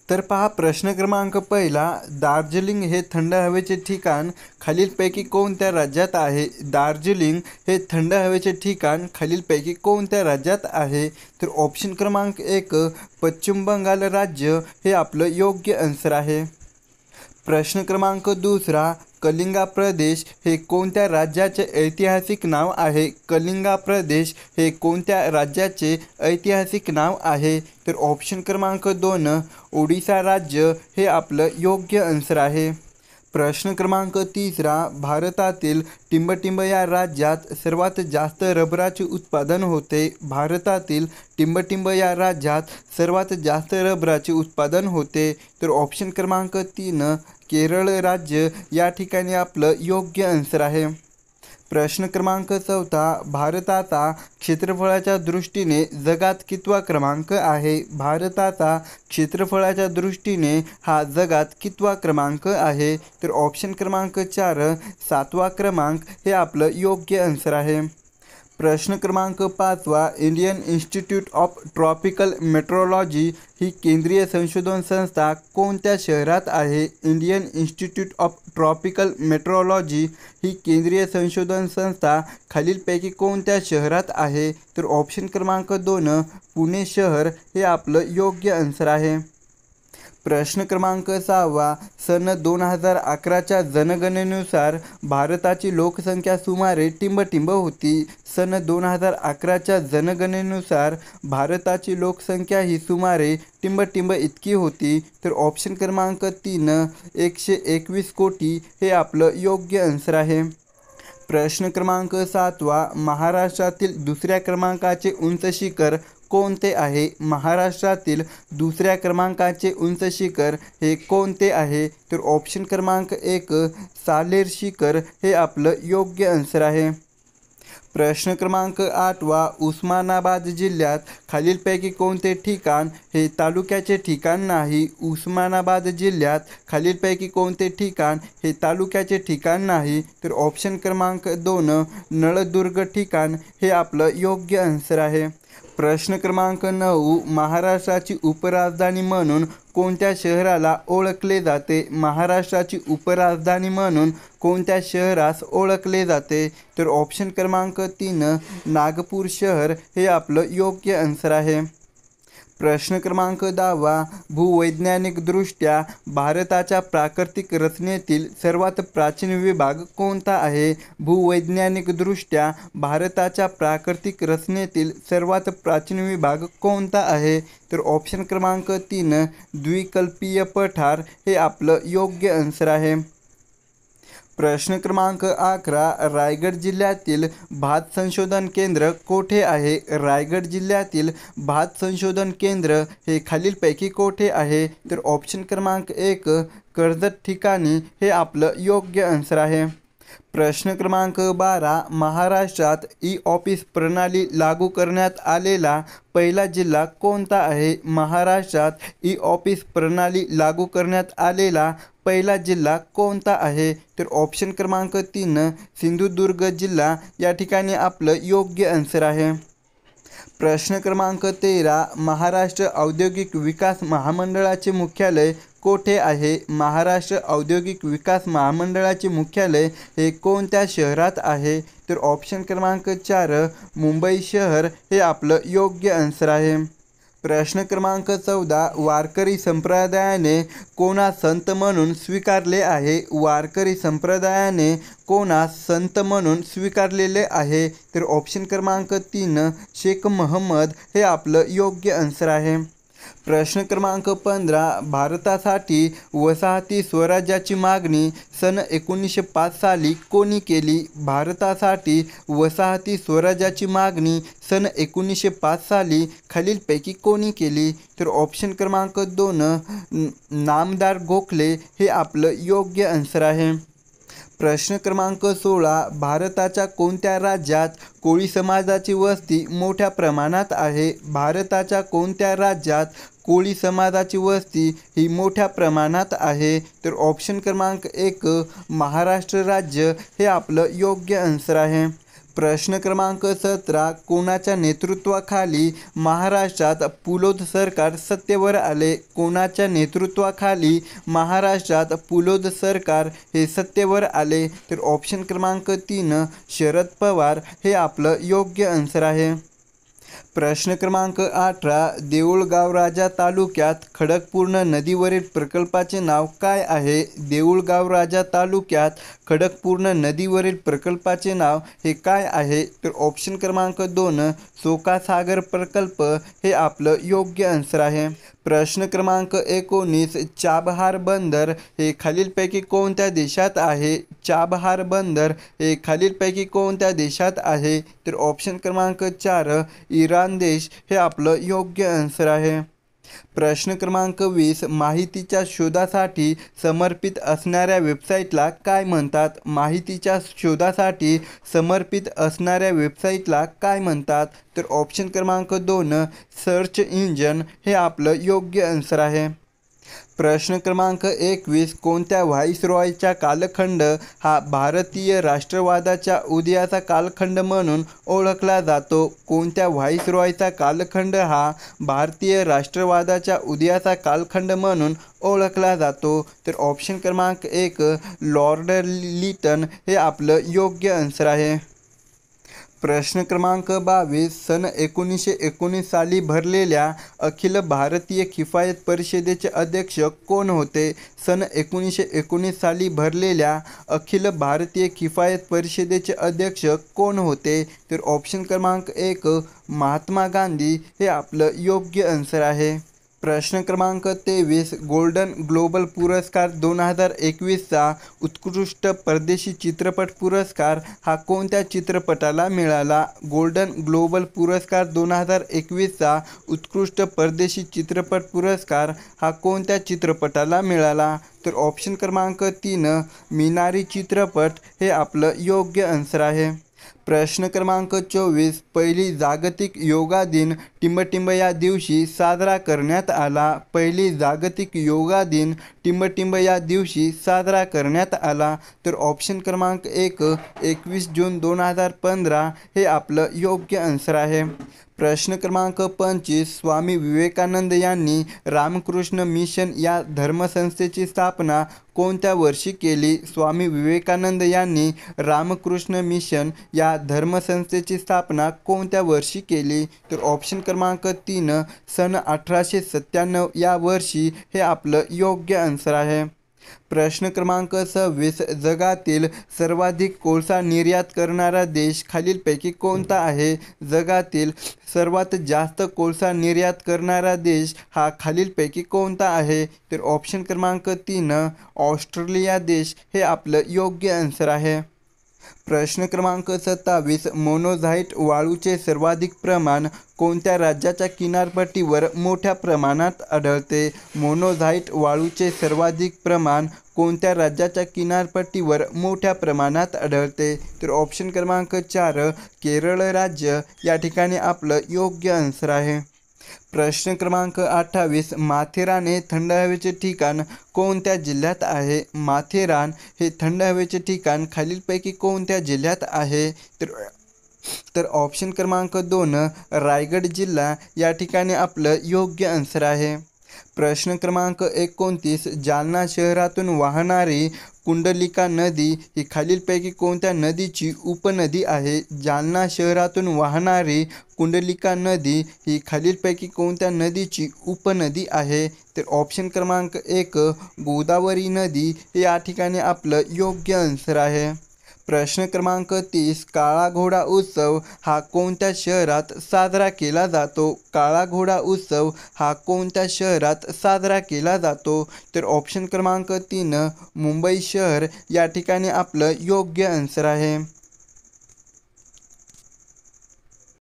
तर पहा प्रश्न क्रमांक पहिला, दार्जिलिंग हे थंड हवेचे ठिकाण खालीलपैकी कोणत्या राज्यात आहे? दार्जिलिंग हे थंड हवेचे ठिकाण खालीलपैकी कोणत्या राज्यात आहे? तर ऑप्शन क्रमांक 1 पश्चिम बंगाल राज्य हे आपलं योग्य आन्सर आहे. प्रश्न क्रमांक दुसरा, कलिंगा प्रदेश हे कोणत्या राज्याचे ऐतिहासिक नाव आहे? कलिंगा प्रदेश हे कोणत्या राज्याचे ऐतिहासिक नाव आहे? तर ऑप्शन क्रमांक 2 ओडिशा राज्य हे आपलं योग्य आन्सर आहे. प्रश्न क्रमांक तिसरा, भारतातील टिंबटिंब या राज्यात सर्वात जास्त रबराचे उत्पादन होते. भारतातील टिंबटिंब या राज्यात सर्वात जास्त रबराचे उत्पादन होते. तर ऑप्शन क्रमांक 3 केरळ राज्य या ठिकाणी आपलं योग्य आन्सर आहे. प्रश्न क्रमांक चौथा, भारताचा क्षेत्रफळाच्या दृष्टीने जगात कितवा क्रमांक आहे? भारताचा क्षेत्रफळाच्या दृष्टीने हा जगात कितवा क्रमांक आहे? तर ऑप्शन क्रमांक 4 7वा क्रमांक हे आपलं योग्य आन्सर आहे. प्रश्न क्रमांक 5वा, Indian Institute of Tropical Meteorology ही केंद्रीय संशोधन संस्था कोणत्या शहरात आहे? Indian Institute of Tropical Meteorology ही केंद्रीय संशोधन संस्था खालीलपैकी कोणत्या शहरात आहे? तर ऑप्शन क्रमांक 2 पुणे शहर हे आपलं योग्य आन्सर आहे. प्रश्न क्रमांक 6वा, सन 2011च्या जनगणनेनुसार भारताची लोकसंख्या सुमारे टिंबटिंब होती. सन 2011च्या जनगणनेनुसार भारताची लोकसंख्या ही सुमारे टिंबटिंब इतकी होती. तर ऑप्शन क्रमांक 3 121 कोटी हे आपलं योग्य आन्सर आहे. प्रश्न क्रमांक 7वा, महाराष्ट्रातील दुसऱ्या क्रमांकाचे उंच शिखर कोणते आहे? महाराष्ट्रातील दुसऱ्या क्रमांकाचे उंच शिखर हे कोणते आहे? तर ऑप्शन क्रमांक 1 सालेर शिखर हे आपलं योग्य आन्सर आहे. प्रश्न क्रमांक 8वा, उस्मानाबाद जिल्ह्यात खालीलपैकी कोणते ठिकाण हे तालुक्याचे ठिकाण नाही? उस्मानाबाद जिल्ह्यात खालीलपैकी कोणते ठिकाण हे तालुक्याचे ठिकाण नाही? तर ऑप्शन क्रमांक 2 नळदुर्ग ठिकाण हे आपलं योग्य आन्सर आहे. प्रश्न क्रमांक 9, महाराष्ट्राची उपराजधानी म्हणून कोणत्या शहराला ओळखले जाते? महाराष्ट्राची उपराजधानी म्हणून कोणत्या शहरास ओळखले जाते? तर ऑप्शन क्रमांक 3 नागपूर शहर हे आपलं योग्य आन्सर आहे. प्रश्न क्रमांक 10वा, भूवैज्ञानिकदृष्ट्या भारताच्या प्राकृतिक रचनेतील सर्वात प्राचीन विभाग कोणता आहे? भूवैज्ञानिकदृष्ट्या भारताच्या प्राकृतिक रचनेतील सर्वात प्राचीन विभाग कोणता आहे? तर ऑप्शन क्रमांक 3 द्विकल्पीय पठार हे आपलं योग्य आन्सर आहे. प्रश्न क्रमांक 11, रायगड जिल्ह्यातील भात संशोधन केंद्र कोठे आहे? रायगड जिल्ह्यातील भात संशोधन केंद्र हे खालीलपैकी कोठे आहे? तर ऑप्शन क्रमांक 1 कर्जत ठिकाणी हे आपलं योग्य आन्सर आहे. प्रश्न क्रमांक 12, महाराष्ट्रात ई-ऑफिस प्रणाली लागू करण्यात आलेला पहिला जिल्हा कोणता आहे? महाराष्ट्रात ई-ऑफिस प्रणाली लागू करण्यात आलेला पहिला जिल्हा कोणता आहे? तर ऑप्शन क्रमांक 3 सिंधुदुर्ग जिल्हा या ठिकाणी आपलं योग्य आन्सर आहे. प्रश्न क्रमांक 13, महाराष्ट्र औद्योगिक विकास महामंडळाचे मुख्यालय कोठे आहे? महाराष्ट्र औद्योगिक विकास महामंडळाचे मुख्यालय हे कोणत्या शहरात आहे? तर ऑप्शन क्रमांक 4 मुंबई शहर हे आपलं योग्य आन्सर आहे. प्रश्न क्रमांक 14, वारकरी संप्रदायाने कोणास संत म्हणून स्वीकारले आहे? वारकरी संप्रदायाने कोणास संत म्हणून स्वीकारलेले आहे? तर ऑप्शन क्रमांक 3 शेख महम्मद हे आपलं योग्य आन्सर आहे. प्रश्न क्रमांक 15, भारतासाठी वसाहती स्वराज्याची मागणी सन 1905 साली कोणी केली? भारतासाठी वसाहती स्वराज्याची मागणी सन 1905 साली खालीलपैकी कोणी केली? तर ऑप्शन क्रमांक 2 नामदार गोखले हे आपलं योग्य आन्सर आहे. प्रश्न क्रमांक 16, भारताच्या कोणत्या राज्यात कोळी समाजाची वस्ती मोठ्या प्रमाणात आहे? भारताच्या कोणत्या राज्यात कोळी समाजाची वस्ती ही मोठ्या प्रमाणात आहे? तर ऑप्शन क्रमांक 1 महाराष्ट्र राज्य हे आपलं योग्य आन्सर आहे. प्रश्न क्रमांक 17 कोणाच्या नेतृत्वाखाली महाराष्ट्रात पुलोद सरकार सत्तेवर आले? कोणाच्या नेतृत्वाखाली महाराष्ट्रात पुलोद सरकार हे सत्तेवर आले? तर ऑप्शन क्रमांक 3 शरद पवार हे आपलं योग्य आन्सर आहे. प्रश्न क्रमांक 18 देऊळगावराजा तालुक्यात खडकपूर्णा नदीवरील प्रकल्पाचे नाव काय आहे? देऊळगावराजा तालुक्यात खडकपूर्णा नदीवरील प्रकल्पाचे नाव हे काय आहे? तर ऑप्शन क्रमांक 2 सोकासागर प्रकल्प हे आपलं योग्य आन्सर आहे. प्रश्न क्रमांक 19 चाबहार बंदर हे खालीलपैकी कोणत्या देशात आहे? चाबहार बंदर हे खालीलपैकी कोणत्या देशात आहे? तर ऑप्शन क्रमांक 4 इराण देश हे आपलं योग्य आन्सर आहे. प्रश्न क्रमांक 20 माहितीच्या शोधासाठी समर्पित असणाऱ्या वेबसाईटला काय म्हणतात? माहितीच्या शोधासाठी समर्पित असणाऱ्या वेबसाईटला काय म्हणतात? तर ऑप्शन क्रमांक 2 सर्च इंजन हे आपलं योग्य आन्सर आहे. प्रश्न क्रमांक 21 कोणत्या व्हाईसरॉयचा कालखंड हा भारतीय राष्ट्रवादाच्या उदयाचा कालखंड म्हणून ओळखला जातो? कोणत्या व्हाईसरॉयचा कालखंड हा भारतीय राष्ट्रवादाच्या उदयाचा कालखंड म्हणून ओळखला जातो? तर ऑप्शन क्रमांक 1 लॉर्ड लिटन हे आपलं योग्य आन्सर आहे. प्रश्न क्रमांक 22 सन 1919 साली भरलेल्या अखिल भारतीय किफायत परिषदेचे अध्यक्ष कोण होते? सन 1919 साली भरलेल्या अखिल भारतीय किफायत परिषदेचे अध्यक्ष कोण होते? तर ऑप्शन क्रमांक 1 महात्मा गांधी हे आपलं योग्य आन्सर आहे. प्रश्न क्रमांक 23 गोल्डन ग्लोबल पुरस्कार 2021चा उत्कृष्ट परदेशी चित्रपट पुरस्कार हा कोणत्या चित्रपटाला मिळाला? गोल्डन ग्लोबल पुरस्कार 2021चा उत्कृष्ट परदेशी चित्रपट पुरस्कार हा कोणत्या चित्रपटाला मिळाला? तर ऑप्शन क्रमांक 3 मिनारी चित्रपट हे आपलं योग्य आन्सर आहे. प्रश्न क्रमांक 24 पहिली जागतिक योगा दिन टिंबटिंब या दिवशी साजरा करण्यात आला. पहिली जागतिक योगा दिन टिंबटिंब या दिवशी साजरा करण्यात आला. तर ऑप्शन क्रमांक 1 21 जून 2015 हे आपलं योग्य आन्सर आहे. प्रश्न क्रमांक 25 स्वामी विवेकानंद यांनी रामकृष्ण मिशन या धर्मसंस्थेची स्थापना कोणत्या वर्षी केली? स्वामी विवेकानंद यांनी रामकृष्ण मिशन या धर्मसंस्थेची स्थापना कोणत्या वर्षी केली? तर ऑप्शन क्रमांक 3 सन 1897 या वर्षी हे आपलं योग्य आन्सर आहे. प्रश्न क्रमांक 26 जगातील सर्वाधिक कोळसा निर्यात करणारा देश खालीलपैकी कोणता आहे? जगातील सर्वात जास्त कोळसा निर्यात करणारा देश हा खालीलपैकी कोणता आहे? तर ऑप्शन क्रमांक 3 ऑस्ट्रेलिया देश हे आपलं योग्य आन्सर आहे. प्रश्न क्रमांक 27 मोनोझाईट वाळूचे सर्वाधिक प्रमाण कोणत्या राज्याच्या किनारपट्टीवर मोठ्या प्रमाणात आढळते? मोनोझाईट वाळूचे सर्वाधिक प्रमाण कोणत्या राज्याच्या किनारपट्टीवर मोठ्या प्रमाणात आढळते? तर ऑप्शन क्रमांक 4 केरळ राज्य या ठिकाणी आपलं योग्य आन्सर आहे. प्रश्न क्रमांक 28 माथेरान हे थंड हवेचे ठिकाण कोणत्या जिल्ह्यात आहे? माथेरान हे थंड हवेचे ठिकाण खालीलपैकी कोणत्या जिल्ह्यात आहे? तर ऑप्शन क्रमांक 2 रायगड जिल्हा या ठिकाणी आपलं योग्य आन्सर आहे. प्रश्न क्रमांक 29 जालना शहरातून वाहणारी कुंडलिका नदी ही खालीलपैकी कोणत्या नदीची उपनदी आहे? जालना शहरातून वाहणारी कुंडलिका नदी ही खालीलपैकी कोणत्या नदीची उपनदी आहे? तर ऑप्शन क्रमांक 1 गोदावरी नदी या ठिकाणी आपलं योग्य आन्सर आहे. प्रश्न क्रमांक 30 काळा घोडा उत्सव हा कोणत्या शहरात साजरा केला जातो? काळा घोडा उत्सव हा कोणत्या शहरात साजरा केला जातो? तर ऑप्शन क्रमांक 3 मुंबई शहर या ठिकाणी आपलं योग्य आन्सर आहे.